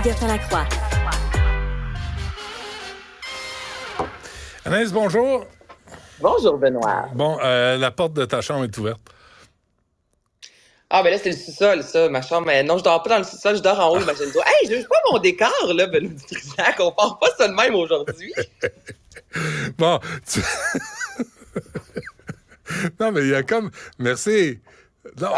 Gertin-Lacroix. Anaïs, bonjour. Bonjour, Benoît. Bon, la porte de ta chambre est ouverte. Ah, ben là, c'est le sous-sol, ça, ma chambre. Mais non, je dors pas dans le sous-sol, je dors en haut, imagine-toi. Hey, je juge pas mon décor, là, Benoît Dutrisac. On part pas ça de même aujourd'hui. Bon, non, mais il y a comme... Merci. Non,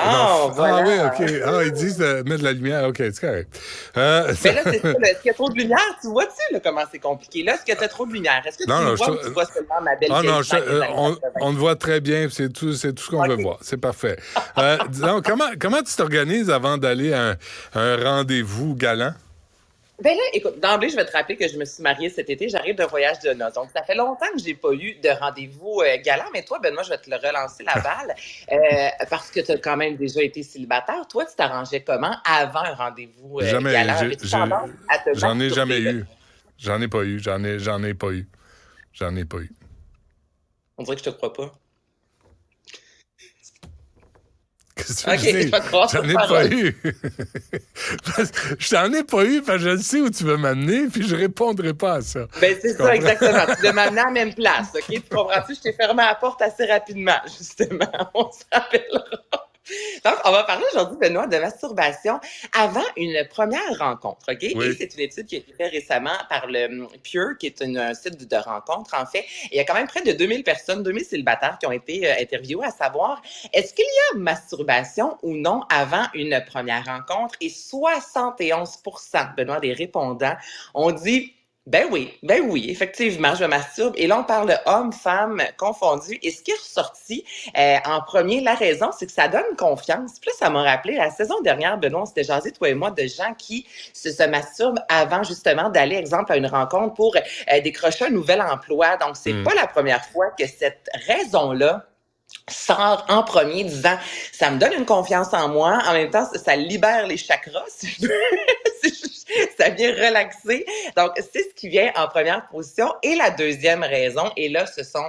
Voilà. Ah oui, OK. Ah, ils disent de mettre de la lumière. OK, c'est correct. Mais là, c'est ça, là, est-ce qu'il y a trop de lumière? Tu vois-tu, là, comment c'est compliqué? Là, est-ce que t'as trop de lumière? Est-ce que tu me vois ou tu vois seulement ma belle non, on on te voit très bien, c'est tout ce qu'on veut voir. C'est parfait. Donc, comment tu t'organises avant d'aller à un rendez-vous galant? Ben là, écoute, d'emblée, je vais te rappeler que je me suis mariée cet été. J'arrive d'un voyage de noces. Donc, ça fait longtemps que j'ai pas eu de rendez-vous galant. Mais toi, Benoît, je vais te le relancer la balle parce que tu as quand même déjà été célibataire. Toi, tu t'arrangeais comment avant un rendez-vous galant? J'en ai jamais eu. J'en ai pas eu. J'en ai pas eu. On dirait que je te crois pas. Qu'est-ce que tu dis? J'en ai pas eu. Je t'en ai pas eu parce que je sais où tu veux m'amener, puis je répondrai pas à ça. Ben, c'est ça, exactement. Tu veux m'amener à la même place, OK? Tu comprends-tu? Je t'ai fermé la porte assez rapidement, justement. On se rappellera. Donc, on va parler aujourd'hui, Benoît, de masturbation avant une première rencontre, OK? Oui. Et c'est une étude qui a été faite récemment par le Pure, qui est un site de rencontre, en fait. Et il y a quand même près de 2000 personnes, 2000 célibataires qui ont été interviewés à savoir est-ce qu'il y a masturbation ou non avant une première rencontre? Et 71%, Benoît, des répondants ont dit ben oui, effectivement, je me masturbe. Et là, on parle hommes, femmes confondus. Et ce qui est ressorti en premier, la raison, c'est que ça donne confiance. Puis là, ça m'a rappelé, la saison dernière, Benoît, on s'était jasé, toi et moi, de gens qui se masturbent avant justement d'aller, exemple, à une rencontre pour décrocher un nouvel emploi. Donc, c'est pas la première fois que cette raison-là sort en premier disant ça me donne une confiance en moi, en même temps ça libère les chakras si je veux. Ça vient relaxer. Donc c'est ce qui vient en première position. Et la deuxième raison, et là ce sont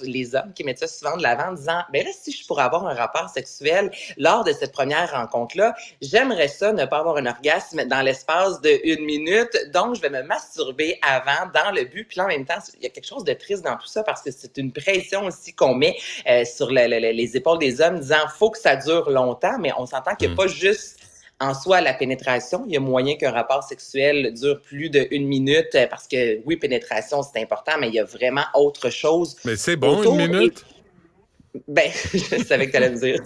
les hommes qui mettent ça souvent de l'avant en disant ben là si je pourrais avoir un rapport sexuel lors de cette première rencontre là, j'aimerais ça ne pas avoir un orgasme dans l'espace de 1 minute, donc je vais me masturber avant dans le but. Puis là en même temps il y a quelque chose de triste dans tout ça parce que c'est une pression aussi qu'on met sur les épaules des hommes disant faut que ça dure longtemps, mais on s'entend qu'il n'y a pas juste en soi la pénétration. Il y a moyen qu'un rapport sexuel dure plus d'1 minute parce que oui, pénétration, c'est important, mais il y a vraiment autre chose. Mais c'est bon, 1 minute? Ben, je savais que tu allais me dire.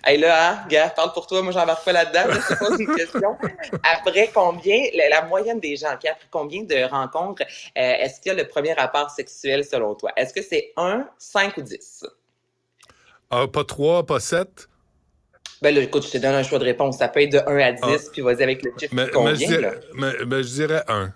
Hey là, hein, gars, parle pour toi, moi j'embarque pas là-dedans, là, je te pose une question. Après combien, la moyenne des gens, okay, après combien de rencontres est-ce qu'il y a le premier rapport sexuel selon toi? Est-ce que c'est 1, 5 ou 10? Ah, pas 3, pas 7? Ben là, écoute, je te donne un choix de réponse. Ça peut être de 1 à 10, puis vas-y avec le chiffre qui convient. Mais je dirais 1.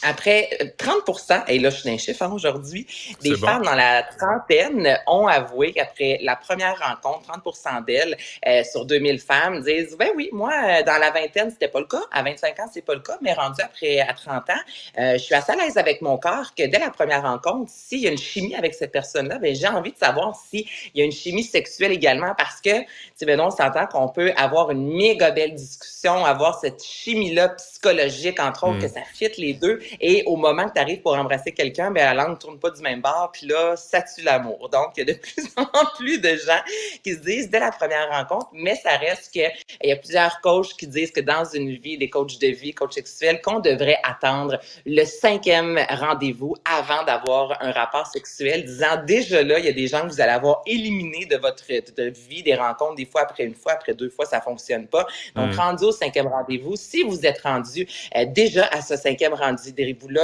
Après, 30%, et là, je suis d'un chiffre aujourd'hui, des femmes dans la trentaine ont avoué qu'après la première rencontre, 30% d'elles, sur 2000 femmes, disent, ben oui, moi, dans la vingtaine, c'était pas le cas. À 25 ans, c'est pas le cas, mais rendu à 30 ans, je suis assez à l'aise avec mon corps que dès la première rencontre, s'il y a une chimie avec cette personne-là, ben j'ai envie de savoir s'il y a une chimie sexuelle également parce que, tu sais, ben non, on s'entend qu'on peut avoir une méga belle discussion, avoir cette chimie-là psychologique, entre autres, que ça fit les deux. Et au moment que tu arrives pour embrasser quelqu'un, ben la langue ne tourne pas du même bord, puis là, ça tue l'amour. Donc, il y a de plus en plus de gens qui se disent dès la première rencontre, mais ça reste que il y a plusieurs coachs qui disent que dans une vie, des coachs de vie, coachs sexuels, qu'on devrait attendre le 5e rendez-vous avant d'avoir un rapport sexuel, disant déjà là, il y a des gens que vous allez avoir éliminés de votre vie, des rencontres, des fois après une fois, après 2 fois, ça fonctionne pas. Donc, rendu au 5e rendez-vous, si vous êtes rendu déjà à ce 5e rendez-vous-là,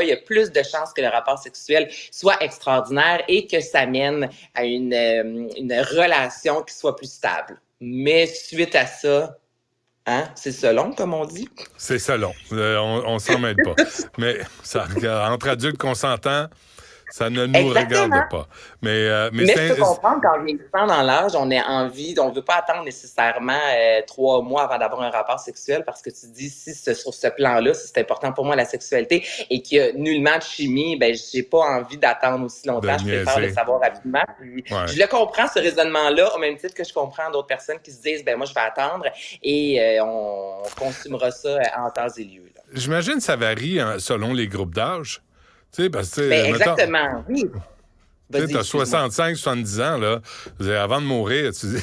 il y a plus de chances que le rapport sexuel soit extraordinaire et que ça mène à une relation qui soit plus stable. Mais suite à ça, hein, c'est selon, comme on dit. C'est selon. On s'en mêle pas. Mais ça, entre adultes qu'on s'entend, Ça ne nous regarde pas. Mais je peux comprendre qu'en vieillissant dans l'âge, on a envie, on ne veut pas attendre nécessairement 3 mois avant d'avoir un rapport sexuel parce que tu te dis, si sur ce plan-là, si c'est important pour moi la sexualité et qu'il n'y a nullement de chimie, ben j'ai pas envie d'attendre aussi longtemps. Je préfère le savoir rapidement. Puis, je le comprends, ce raisonnement-là, au même titre que je comprends d'autres personnes qui se disent, ben moi, je vais attendre et on consumera ça en temps et lieu. Là. J'imagine que ça varie selon les groupes d'âge. Tu sais, parce que, exactement, oui. Tu sais, t'as 65, 70 ans, là. Avant de mourir, tu dis,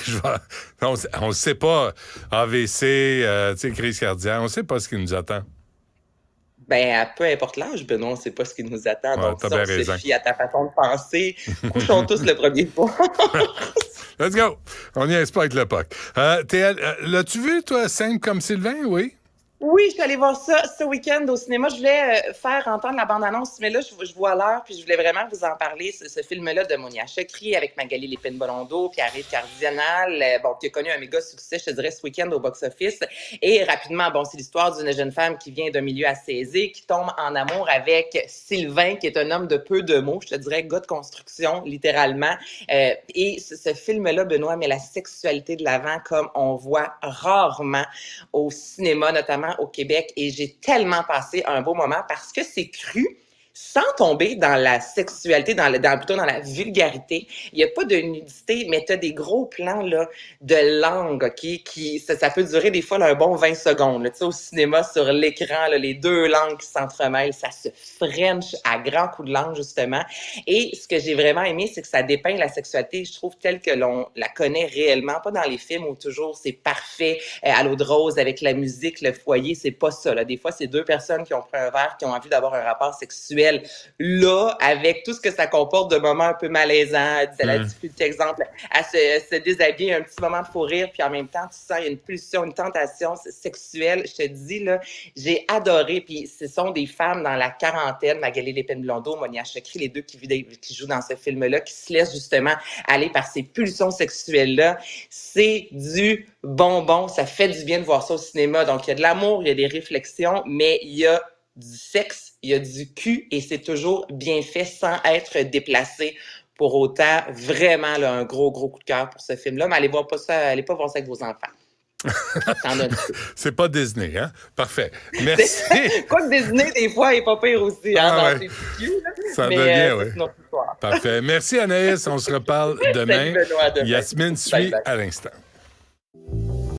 on ne sait pas, AVC, crise cardiaque, on ne sait pas ce qui nous attend. Ben, peu importe l'âge, Benoît, on ne sait pas ce qui nous attend. Ouais, donc, si on se fie à ta façon de penser, couchons tous le premier fois. Let's go! On y est pas avec le POC. L'as-tu vu, toi, Simple comme Sylvain, oui? Oui, je suis allée voir ça ce week-end au cinéma. Je voulais faire entendre la bande-annonce, mais là, je vois l'heure, puis je voulais vraiment vous en parler. Ce film-là de Monia Chokri avec Magali Lépine-Bolondo, puis Harry Cardinal, qui a connu un méga succès, je te dirais, ce week-end au box-office. Et rapidement, c'est l'histoire d'une jeune femme qui vient d'un milieu assez aisé, qui tombe en amour avec Sylvain, qui est un homme de peu de mots, je te dirais, gars de construction, littéralement. Et ce film-là, Benoît, met la sexualité de l'avant comme on voit rarement au cinéma, notamment au Québec, et j'ai tellement passé un beau moment parce que c'est cru sans tomber dans la sexualité, plutôt dans la vulgarité. Il n'y a pas de nudité, mais tu as des gros plans là, de langue, OK? Ça peut durer des fois là, un bon 20 secondes. Tu sais, au cinéma, sur l'écran, là, les deux langues qui s'entremêlent, ça se french à grands coups de langue, justement. Et ce que j'ai vraiment aimé, c'est que ça dépeint la sexualité, je trouve, telle que l'on la connaît réellement, pas dans les films où toujours c'est parfait, à l'eau de rose, avec la musique, le foyer, c'est pas ça. Là. Des fois, c'est deux personnes qui ont pris un verre, qui ont envie d'avoir un rapport sexuel là, avec tout ce que ça comporte de moments un peu malaisants, la difficulté, exemple, à se déshabiller, un petit moment de fou rire, puis en même temps, tu sens, il y a une pulsion, une tentation sexuelle. Je te dis, là, j'ai adoré, puis ce sont des femmes dans la quarantaine, Magali Lépine-Blondeau, Monia Chokri, les deux qui jouent dans ce film-là, qui se laissent justement aller par ces pulsions sexuelles-là. C'est du bonbon, ça fait du bien de voir ça au cinéma. Donc, il y a de l'amour, il y a des réflexions, mais il y a du sexe, il y a du cul et c'est toujours bien fait sans être déplacé. Pour autant, vraiment là, un gros coup de cœur pour ce film-là. Mais allez pas voir ça avec vos enfants. C'est pas Disney, hein? Parfait. Merci. Quoi que Disney, des fois, il est pas pire aussi, dans ses petits culs. Ça devient, oui. C'est notre histoire. Parfait. Merci, Anaïs. On se reparle demain. Salut, Benoît, demain. Yasmine suit à l'instant.